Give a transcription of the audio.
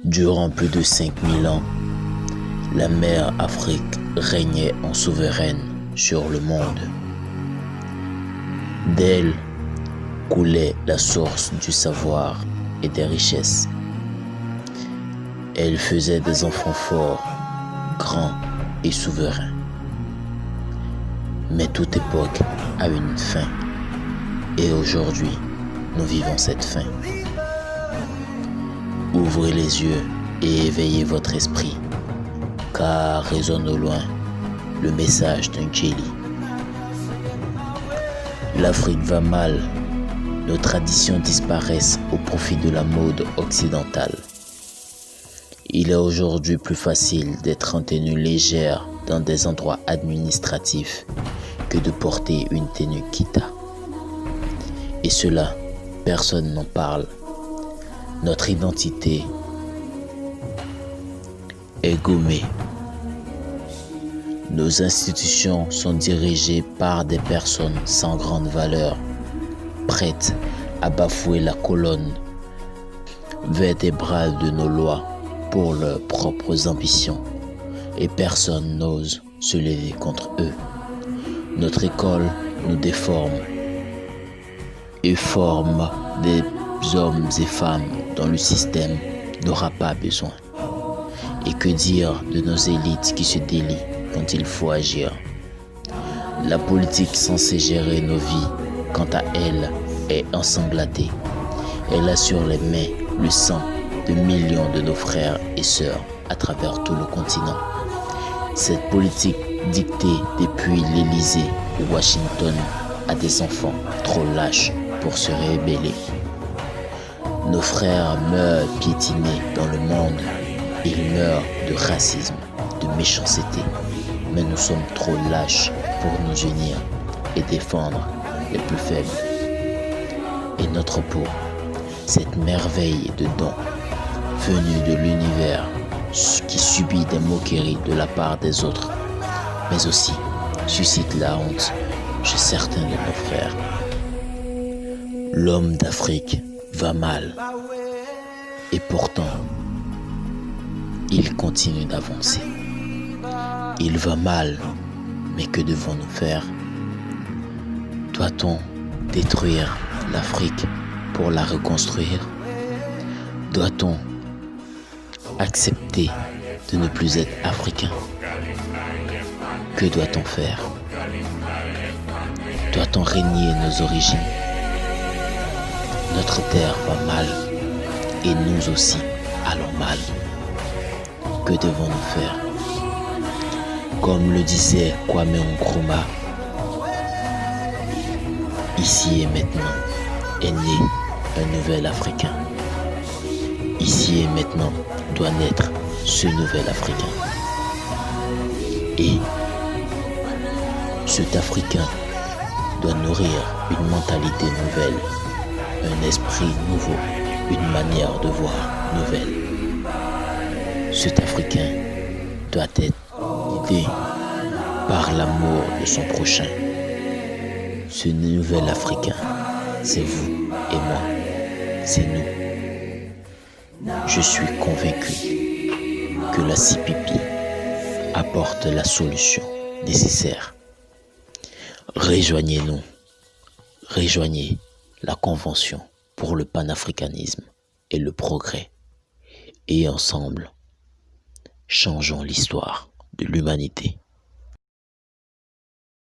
Durant plus de 5000 ans, la mère Afrique régnait en souveraine sur le monde. D'elle coulait la source du savoir et des richesses. Elle faisait des enfants forts, grands et souverains. Mais toute époque a une fin, et aujourd'hui, nous vivons cette fin. Ouvrez les yeux et éveillez votre esprit, car résonne au loin le message d'un Djeli. L'Afrique va mal, nos traditions disparaissent au profit de la mode occidentale. Il est aujourd'hui plus facile d'être en tenue légère dans des endroits administratifs que de porter une tenue kita. Et cela, personne n'en parle. Notre identité est gommée. Nos institutions sont dirigées par des personnes sans grande valeur, prêtes à bafouer la colonne vertébrale de nos lois pour leurs propres ambitions, et personne n'ose se lever contre eux. Notre école nous déforme et forme des hommes et femmes dont le système n'aura pas besoin. Et que dire de nos élites qui se délient quand il faut agir? La politique censée gérer nos vies, quant à elle, est ensanglantée. Elle a sur les mains le sang de millions de nos frères et sœurs à travers tout le continent. Cette politique dictée depuis l'Élysée ou Washington à des enfants trop lâches pour se rébeller. Nos frères meurent piétinés dans le monde. Ils meurent de racisme, de méchanceté. Mais nous sommes trop lâches pour nous unir et défendre les plus faibles. Et notre peau, cette merveille de don venue de l'univers qui subit des moqueries de la part des autres, mais aussi suscite la honte chez certains de nos frères. L'homme d'Afrique va mal, et pourtant, il continue d'avancer. Il va mal, mais que devons-nous faire? Doit-on détruire l'Afrique pour la reconstruire? Doit-on accepter de ne plus être africain? Que doit-on faire? Doit-on renier nos origines? Notre terre va mal et nous aussi allons mal. Que devons-nous faire? Comme le disait Kwame Nkrumah, ici et maintenant est né un nouvel Africain. Ici et maintenant doit naître ce nouvel Africain. Et cet Africain doit nourrir une mentalité nouvelle, un esprit nouveau, une manière de voir nouvelle. Cet Africain doit être guidé par l'amour de son prochain. Ce nouvel Africain, c'est vous et moi, c'est nous. Je suis convaincu que la CPP apporte la solution nécessaire. Rejoignez-nous, rejoignez la Convention pour le panafricanisme et le progrès. Et ensemble, changeons l'histoire de l'humanité.